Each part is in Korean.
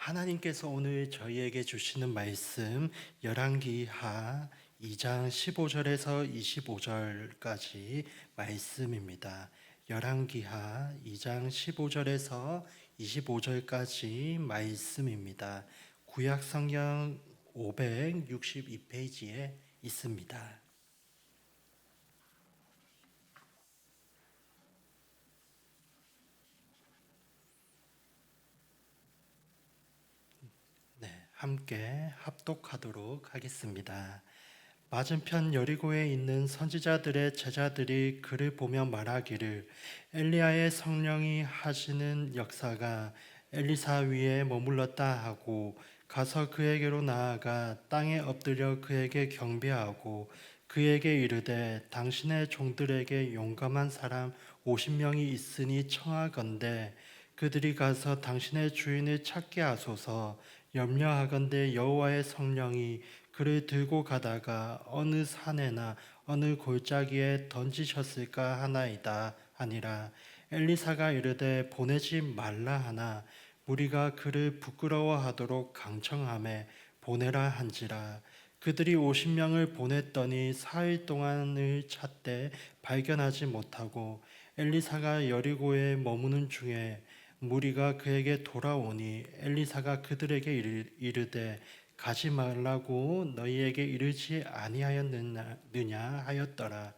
하나님께서 오늘 저희에게 주시는 말씀 열왕기하 2장 15절에서 25절까지 말씀입니다. 열왕기하 2장 15절에서 25절까지 말씀입니다. 구약 성경 562페이지에 있습니다. 함께 합독하도록 하겠습니다. 맞은편 여리고에 있는 선지자들의 제자들이 그를 보며 말하기를 엘리야의 성령이 하시는 역사가 엘리사 위에 머물렀다 하고 가서 그에게로 나아가 땅에 엎드려 그에게 경배하고 그에게 이르되 당신의 종들에게 용감한 사람 50명이 있으니 청하건대 그들이 가서 당신의 주인을 찾게 하소서. 염려하건대 여호와의 성령이 그를 들고 가다가 어느 산에나 어느 골짜기에 던지셨을까 하나이다 하니라. 엘리사가 이르되 보내지 말라 하나 무리가 그를 부끄러워하도록 강청하매 보내라 한지라. 그들이 50명을 보냈더니 4일 동안을 찾되 발견하지 못하고 엘리사가 여리고에 머무는 중에 무리가 그에게 돌아오니 엘리사가 그들에게 이르되 가지 말라고 너희에게 이르지 아니하였느냐 하였더라.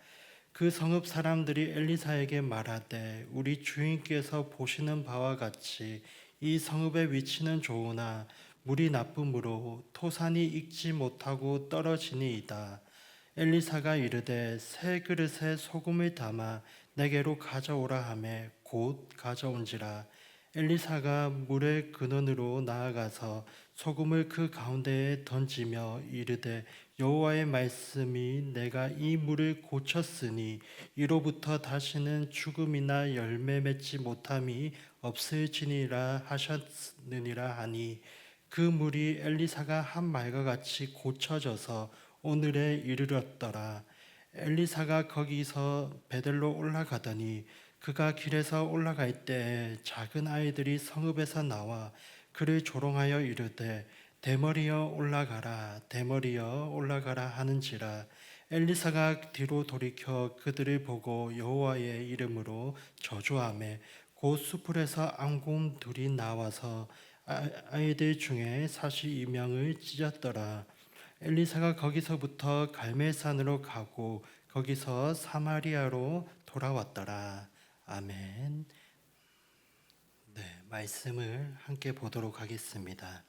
그 성읍 사람들이 엘리사에게 말하되 우리 주인께서 보시는 바와 같이 이 성읍의 위치는 좋으나 물이 나쁨으로 토산이 익지 못하고 떨어지니이다. 엘리사가 이르되 새 그릇에 소금을 담아 내게로 가져오라 하매 곧 가져온지라. 엘리사가 물의 근원으로 나아가서 소금을 그 가운데에 던지며 이르되 여호와의 말씀이 내가 이 물을 고쳤으니 이로부터 다시는 죽음이나 열매 맺지 못함이 없을지니라 하셨느니라 하니 그 물이 엘리사가 한 말과 같이 고쳐져서 오늘에 이르렀더라. 엘리사가 거기서 베델로 올라가더니 그가 길에서 올라갈 때에 작은 아이들이 성읍에서 나와 그를 조롱하여 이르되 대머리여 올라가라 대머리여 올라가라 하는지라. 엘리사가 뒤로 돌이켜 그들을 보고 여호와의 이름으로 저주하매 곧 수풀에서 앙곰 둘이 나와서 아이들 중에 42명을 찢었더라. 엘리사가 거기서부터 갈멜산으로 가고 거기서 사마리아로 돌아왔더라. 아멘. 말씀을 함께 보도록 하겠습니다.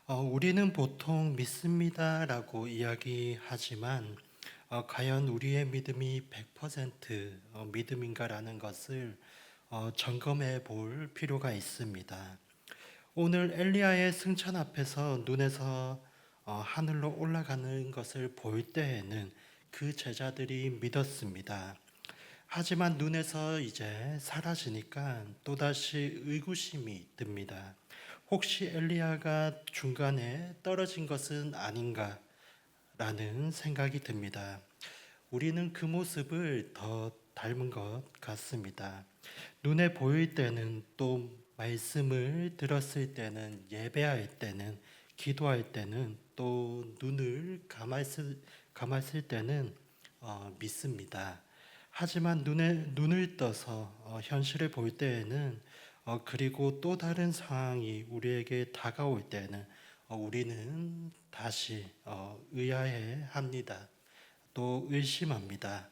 우리는 보통 믿습니다라고 이야기하지만 과연 우리의 믿음이 100% 믿음인가라는 것을 점검해 볼 필요가 있습니다. 오늘 엘리야의 승천 앞에서 눈에서 하늘로 올라가는 것을 볼 때에는 그 제자들이 믿었습니다. 하지만 눈에서 이제 사라지니까 또다시 의구심이 듭니다. 혹시 엘리야가 중간에 떨어진 것은 아닌가라는 생각이 듭니다. 우리는 그 모습을 더 닮은 것 같습니다. 눈에 보일 때는 또 말씀을 들었을 때는 예배할 때는 기도할 때는 또 눈을 감았을 때는 믿습니다. 하지만 눈을 떠서 현실을 볼 때에는 그리고 또 다른 상황이 우리에게 다가올 때는 우리는 다시 의아해합니다. 또 의심합니다.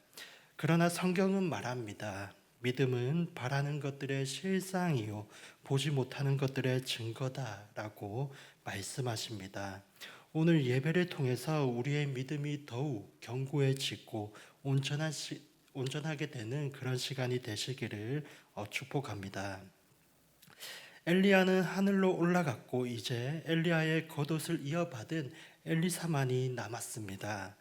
그러나 성경은 말합니다. 믿음은 바라는 것들의 실상이요 보지 못하는 것들의 증거다라고 말씀하십니다. 오늘 예배를 통해서 우리의 믿음이 더욱 견고해지고 온전하게 되는 그런 시간이 되시기를 축복합니다. 엘리야는 하늘로 올라갔고 이제 엘리야의 겉옷을 이어받은 엘리사만이 남았습니다.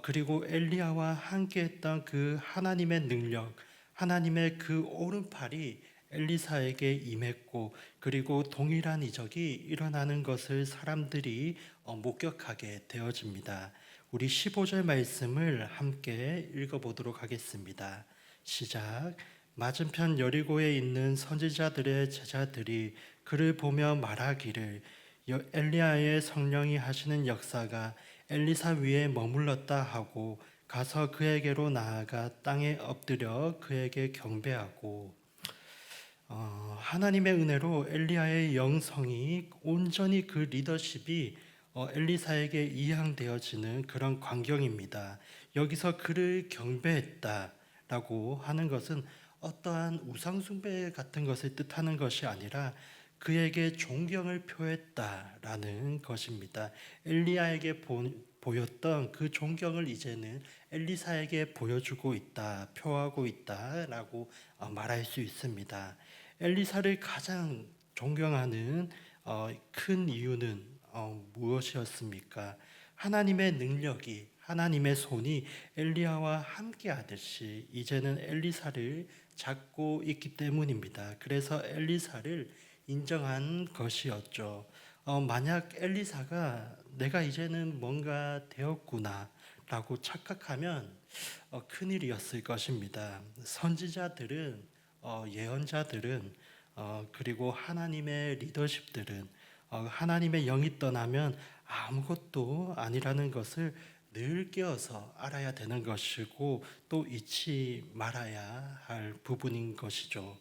그리고 엘리야와 함께했던 그 하나님의 능력, 하나님의 그 오른팔이 엘리사에게 임했고 그리고 동일한 이적이 일어나는 것을 사람들이 목격하게 되어집니다. 우리 15절 말씀을 함께 읽어보도록 하겠습니다. 시작. 맞은편 여리고에 있는 선지자들의 제자들이 그를 보며 말하기를 엘리야의 성령이 하시는 역사가 엘리사 위에 머물렀다 하고 가서 그에게로 나아가 땅에 엎드려 그에게 경배하고 하나님의 은혜로 엘리야의 영성이 온전히 그 리더십이 엘리사에게 이양되어지는 그런 광경입니다. 여기서 그를 경배했다라고 하는 것은 어떠한 우상숭배 같은 것을 뜻하는 것이 아니라 그에게 존경을 표했다라는 것입니다. 엘리야에게 보였던 그 존경을 이제는 엘리사에게 보여주고 있다, 표하고 있다라고 말할 수 있습니다. 엘리사를 가장 존경하는 큰 이유는 무엇이었습니까? 하나님의 능력이, 하나님의 손이 엘리야와 함께하듯이 이제는 엘리사를 잡고 있기 때문입니다. 그래서 엘리사를 인정한 것이었죠. 만약 엘리사가 내가 이제는 뭔가 되었구나 라고 착각하면 큰일이었을 것입니다. 선지자들은 예언자들은 그리고 하나님의 리더십들은 하나님의 영이 떠나면 아무것도 아니라는 것을 늘 깨어서 알아야 되는 것이고 또 잊지 말아야 할 부분인 것이죠.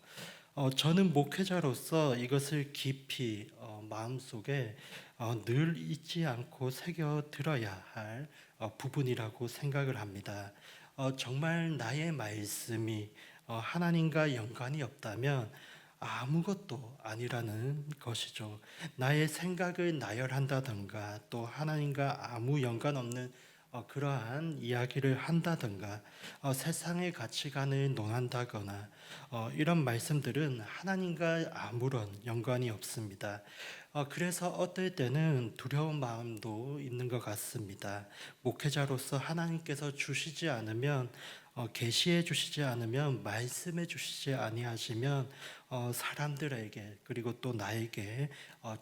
저는 목회자로서 이것을 깊이 마음속에 늘 잊지 않고 새겨 들어야 할 부분이라고 생각을 합니다. 정말 나의 말씀이 하나님과 연관이 없다면 아무것도 아니라는 것이죠. 나의 생각을 나열한다든가 또 하나님과 아무 연관 없는 그러한 이야기를 한다든가 세상의 가치관을 논한다거나 이런 말씀들은 하나님과 아무런 연관이 없습니다. 그래서 어떨 때는 두려운 마음도 있는 것 같습니다. 목회자로서 하나님께서 주시지 않으면 계시해 주시지 않으면 말씀해 주시지 아니하시면 사람들에게 그리고 또 나에게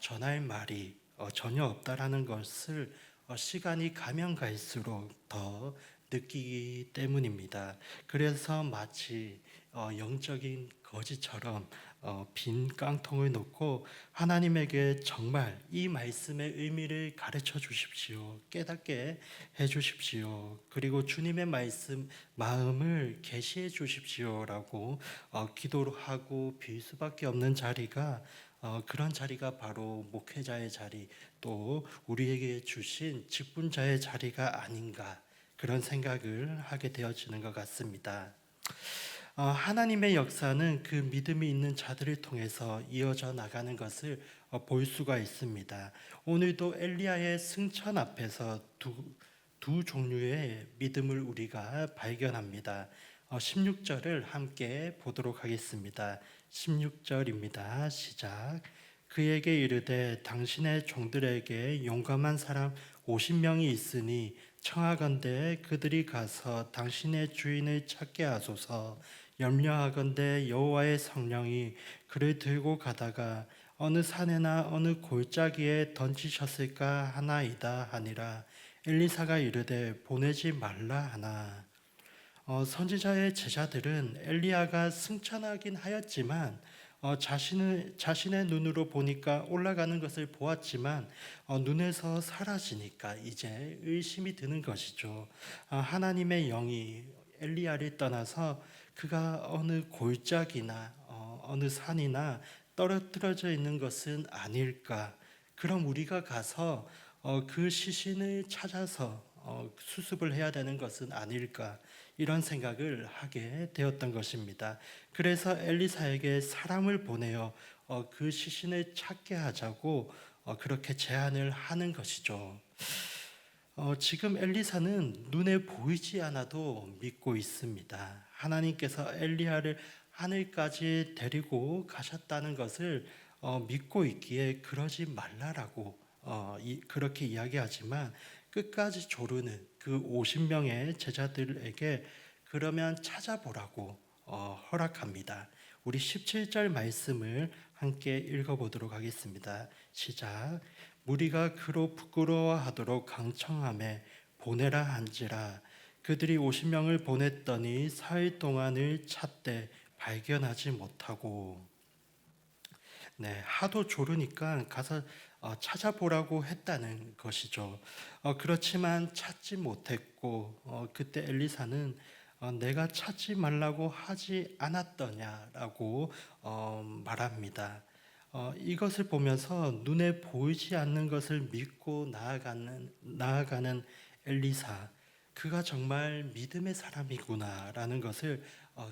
전할 말이 전혀 없다라는 것을 시간이 가면 갈수록 더 느끼기 때문입니다. 그래서 마치 영적인 거지처럼 빈 깡통을 놓고 하나님에게 정말 이 말씀의 의미를 가르쳐 주십시오. 깨닫게 해 주십시오. 그리고 주님의 말씀 마음을 계시해 주십시오라고 기도를 하고 빌 수밖에 없는 자리가 그런 자리가 바로 목회자의 자리 또 우리에게 주신 직분자의 자리가 아닌가 그런 생각을 하게 되어지는 것 같습니다. 하나님의 역사는 그 믿음이 있는 자들을 통해서 이어져 나가는 것을 볼 수가 있습니다. 오늘도 엘리야의 승천 앞에서 두 종류의 믿음을 우리가 발견합니다. 16절을 함께 보도록 하겠습니다. 16절입니다. 시작. 그에게 이르되 당신의 종들에게 용감한 사람 50명이 있으니 청하건대 그들이 가서 당신의 주인을 찾게 하소서. 염려하건대 여호와의 성령이 그를 들고 가다가 어느 산에나 어느 골짜기에 던지셨을까 하나이다 하니라. 엘리사가 이르되 보내지 말라 하나. 선지자의 제자들은 엘리야가 승천하긴 하였지만 자신의 눈으로 보니까 올라가는 것을 보았지만 눈에서 사라지니까 이제 의심이 드는 것이죠. 하나님의 영이 엘리야를 떠나서 그가 어느 골짜기나 어느 산이나 떨어뜨려져 있는 것은 아닐까. 그럼 우리가 가서 그 시신을 찾아서 수습을 해야 되는 것은 아닐까. 이런 생각을 하게 되었던 것입니다. 그래서 엘리사에게 사람을 보내어 그 시신을 찾게 하자고 그렇게 제안을 하는 것이죠. 지금 엘리사는 눈에 보이지 않아도 믿고 있습니다. 하나님께서 엘리야를 하늘까지 데리고 가셨다는 것을 믿고 있기에 그러지 말라라고 그렇게 이야기하지만 끝까지 조르는 그 50명의 제자들에게 그러면 찾아보라고 허락합니다. 우리 17절 말씀을 함께 읽어보도록 하겠습니다. 시작. 무리가 그로 부끄러워하도록 강청함에 보내라 한지라. 그들이 50명을 보냈더니 사흘 동안을 찾되 발견하지 못하고. 네, 하도 조르니까 가서 찾아보라고 했다는 것이죠. 그렇지만 찾지 못했고 그때 엘리사는 내가 찾지 말라고 하지 않았더냐라고 말합니다. 이것을 보면서 눈에 보이지 않는 것을 믿고 나아가는 엘리사, 그가 정말 믿음의 사람이구나라는 것을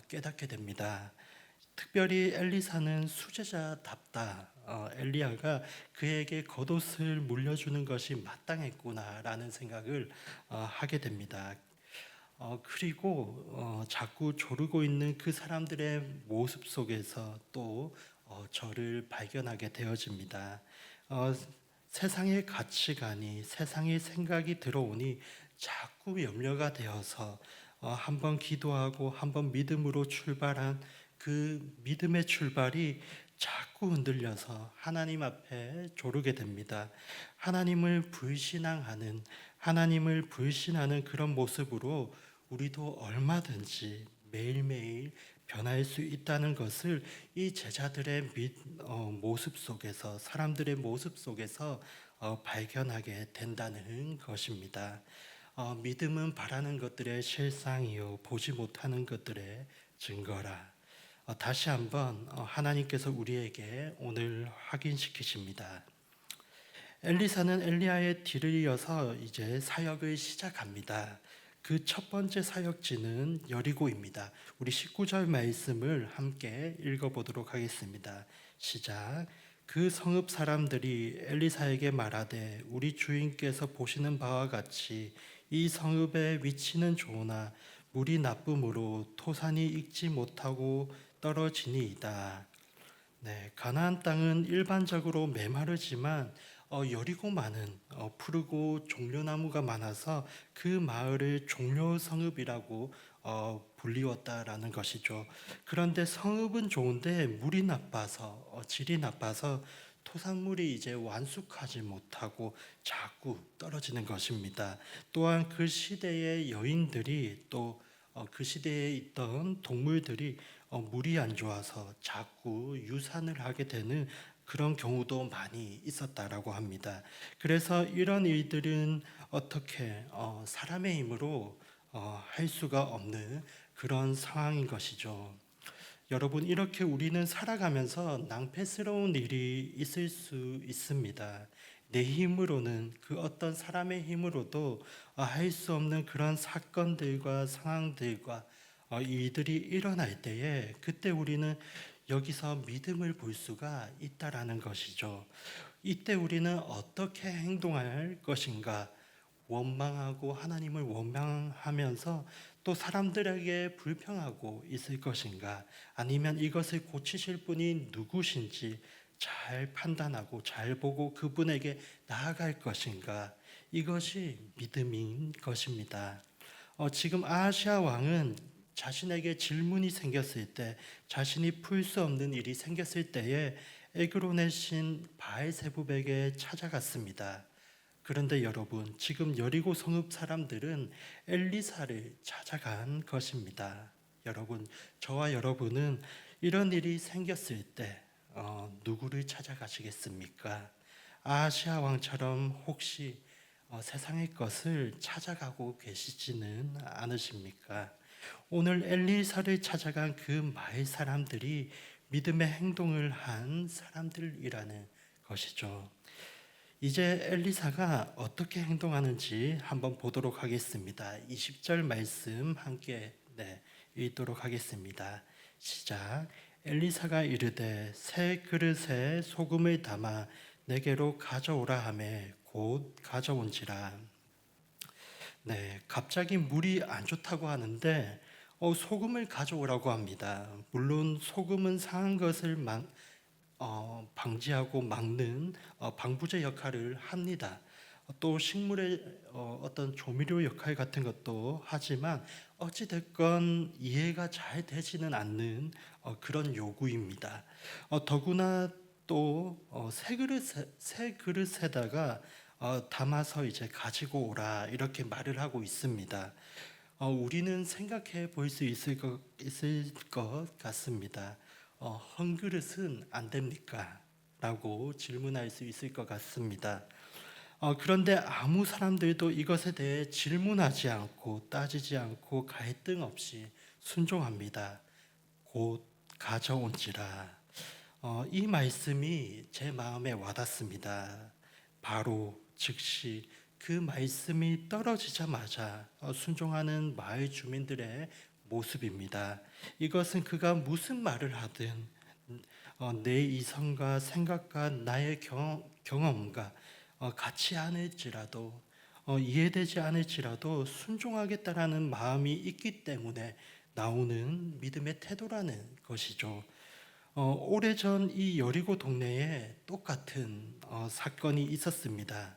깨닫게 됩니다. 특별히 엘리사는 수제자답다. 엘리야가 그에게 겉옷을 물려주는 것이 마땅했구나라는 생각을 하게 됩니다. 그리고 자꾸 조르고 있는 그 사람들의 모습 속에서 또 저를 발견하게 되어집니다. 어, 세상의 가치관이, 세상의 생각이 들어오니 자꾸 염려가 되어서 한번 기도하고 한번 믿음으로 출발한 그 믿음의 출발이 자꾸 흔들려서 하나님 앞에 조르게 됩니다. 하나님을 불신하는 그런 모습으로 우리도 얼마든지 매일매일 변할 수 있다는 것을 이 제자들의 모습 속에서, 사람들의 모습 속에서 발견하게 된다는 것입니다. 믿음은 바라는 것들의 실상이요 보지 못하는 것들의 증거라. 다시 한번 하나님께서 우리에게 오늘 확인시키십니다. 엘리사는 엘리야의 뒤를 이어서 이제 사역을 시작합니다. 그 첫 번째 사역지는 여리고입니다. 우리 19절 말씀을 함께 읽어보도록 하겠습니다. 시작. 그 성읍 사람들이 엘리사에게 말하되 우리 주인께서 보시는 바와 같이 이 성읍의 위치는 좋으나 물이 나쁨으로 토산이 익지 못하고 떨어지니이다. 네, 가나안 땅은 일반적으로 메마르지만 여리고만은 푸르고 종려나무가 많아서 그 마을을 종려성읍이라고 불리웠다라는 것이죠. 그런데 성읍은 좋은데 물이 나빠서 질이 나빠서 토산물이 이제 완숙하지 못하고 자꾸 떨어지는 것입니다. 또한 그 시대의 여인들이 또 그 시대에 있던 동물들이 물이 안 좋아서 자꾸 유산을 하게 되는 그런 경우도 많이 있었다라고 합니다. 그래서 이런 일들은 어떻게 사람의 힘으로 할 수가 없는 그런 상황인 것이죠. 여러분, 이렇게 우리는 살아가면서 낭패스러운 일이 있을 수 있습니다. 내 힘으로는, 그 어떤 사람의 힘으로도 할 수 없는 그런 사건들과 상황들과 일들이 일어날 때에 그때 우리는 여기서 믿음을 볼 수가 있다라는 것이죠. 이때 우리는 어떻게 행동할 것인가? 원망하고 하나님을 원망하면서 또 사람들에게 불평하고 있을 것인가? 아니면 이것을 고치실 분이 누구신지 잘 판단하고 잘 보고 그분에게 나아갈 것인가? 이것이 믿음인 것입니다. 지금 아하시아 왕은 자신에게 질문이 생겼을 때, 자신이 풀 수 없는 일이 생겼을 때에 에그론의 신 바알세붑에게 찾아갔습니다. 그런데 여러분, 지금 여리고 성읍 사람들은 엘리사를 찾아간 것입니다. 여러분, 저와 여러분은 이런 일이 생겼을 때 누구를 찾아가시겠습니까? 아하시아 왕처럼 혹시 세상의 것을 찾아가고 계시지는 않으십니까? 오늘 엘리사를 찾아간 그 마을 사람들이 믿음의 행동을 한 사람들이라는 것이죠. 이제 엘리사가 어떻게 행동하는지 한번 보도록 하겠습니다. 20절 말씀 함께 읽도록 하겠습니다. 시작. 엘리사가 이르되 새 그릇에 소금을 담아 내게로 가져오라 하매 곧 가져온지라. 네, 갑자기 물이 안 좋다고 하는데 소금을 가져오라고 합니다. 물론 소금은 상한 것을 방지하고 막는 방부제 역할을 합니다. 또 식물의 어떤 조미료 역할 같은 것도 하지만 어찌 됐건 이해가 잘 되지는 않는 그런 요구입니다. 더구나 또 새 그릇에다가 담아서 이제 가지고 오라 이렇게 말을 하고 있습니다. 우리는 생각해 볼 수 있을 것 같습니다. 헌 그릇은 안 됩니까? 라고 질문할 수 있을 것 같습니다. 그런데 아무 사람들도 이것에 대해 질문하지 않고 따지지 않고 갈등 없이 순종합니다. 곧 가져온지라. 이 말씀이 제 마음에 와닿습니다. 바로 즉시 그 말씀이 떨어지자마자 순종하는 마을 주민들의 모습입니다. 이것은 그가 무슨 말을 하든 내 이성과 생각과 나의 경험과 같지 않을지라도 이해되지 않을지라도 순종하겠다라는 마음이 있기 때문에 나오는 믿음의 태도라는 것이죠. 오래전 이 여리고 동네에 똑같은 사건이 있었습니다.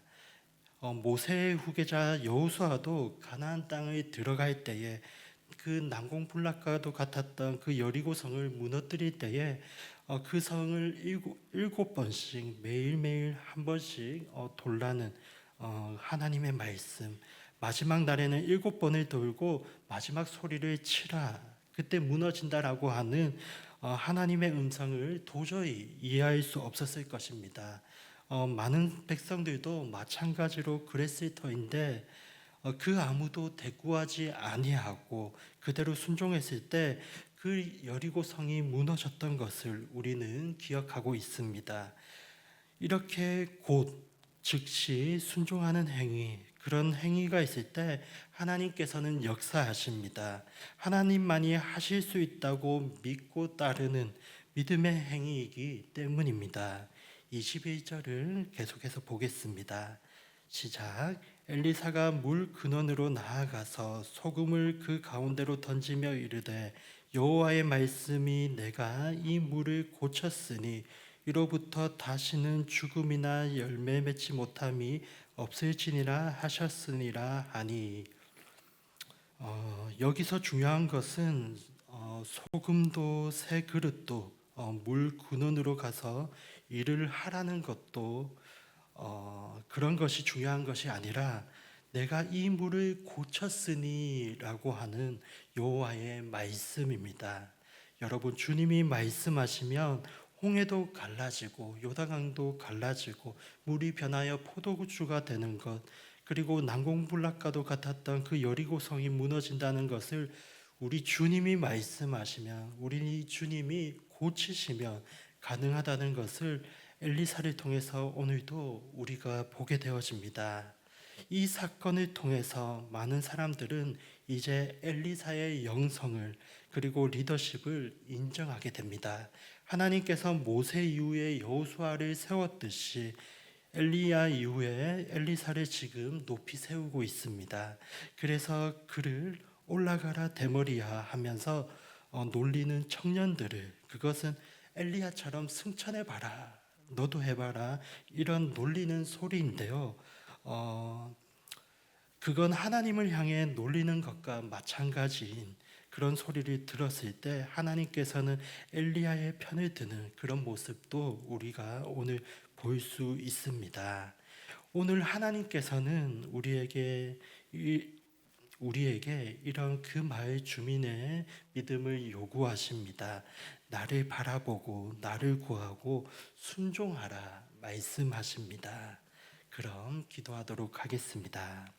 모세의 후계자 여호수아도 가나안 땅을 들어갈 때에 그 난공불락과도 같았던 그 여리고 성을 무너뜨릴 때에 그 성을 일곱 번씩 매일매일 한 번씩 돌라는 하나님의 말씀, 마지막 날에는 일곱 번을 돌고 마지막 소리를 치라, 그때 무너진다라고 하는 하나님의 음성을 도저히 이해할 수 없었을 것입니다. 많은 백성들도 마찬가지로 그랬을 터인데 그 아무도 대꾸하지 아니하고 그대로 순종했을 때 그 여리고 성이 무너졌던 것을 우리는 기억하고 있습니다. 이렇게 곧 즉시 순종하는 행위, 그런 행위가 있을 때 하나님께서는 역사하십니다. 하나님만이 하실 수 있다고 믿고 따르는 믿음의 행위이기 때문입니다. 21절을 계속해서 보겠습니다. 시작. 엘리사가 물 근원으로 나아가서 소금을 그 가운데로 던지며 이르되 여호와의 말씀이 내가 이 물을 고쳤으니 이로부터 다시는 죽음이나 열매 맺지 못함이 없을지니라 하셨으니라 하니. 여기서 중요한 것은 소금도 새 그릇도 물 근원으로 가서 일을 하라는 것도 그런 것이 중요한 것이 아니라 내가 이 물을 고쳤으니라고 하는 여호와의 말씀입니다. 여러분, 주님이 말씀하시면 홍해도 갈라지고 요단강도 갈라지고 물이 변하여 포도주가 되는 것, 그리고 난공불락과도 같았던 그 여리고성이 무너진다는 것을 우리 주님이 말씀하시면, 우리 주님이 고치시면 가능하다는 것을 엘리사를 통해서 오늘도 우리가 보게 되어집니다. 이 사건을 통해서 많은 사람들은 이제 엘리사의 영성을 그리고 리더십을 인정하게 됩니다. 하나님께서 모세 이후에 여호수아를 세웠듯이 엘리야 이후에 엘리사를 지금 높이 세우고 있습니다. 그래서 그를 올라가라 대머리야 하면서 놀리는 청년들을, 그것은 엘리야처럼 승천해봐라, 너도 해봐라, 이런 놀리는 소리인데요. 그건 하나님을 향해 놀리는 것과 마찬가지인 그런 소리를 들었을 때 하나님께서는 엘리야의 편을 드는 그런 모습도 우리가 오늘 볼 수 있습니다. 오늘 하나님께서는 우리에게 이런 그 마을 주민의 믿음을 요구하십니다. 나를 바라보고 나를 구하고 순종하라 말씀하십니다. 그럼 기도하도록 하겠습니다.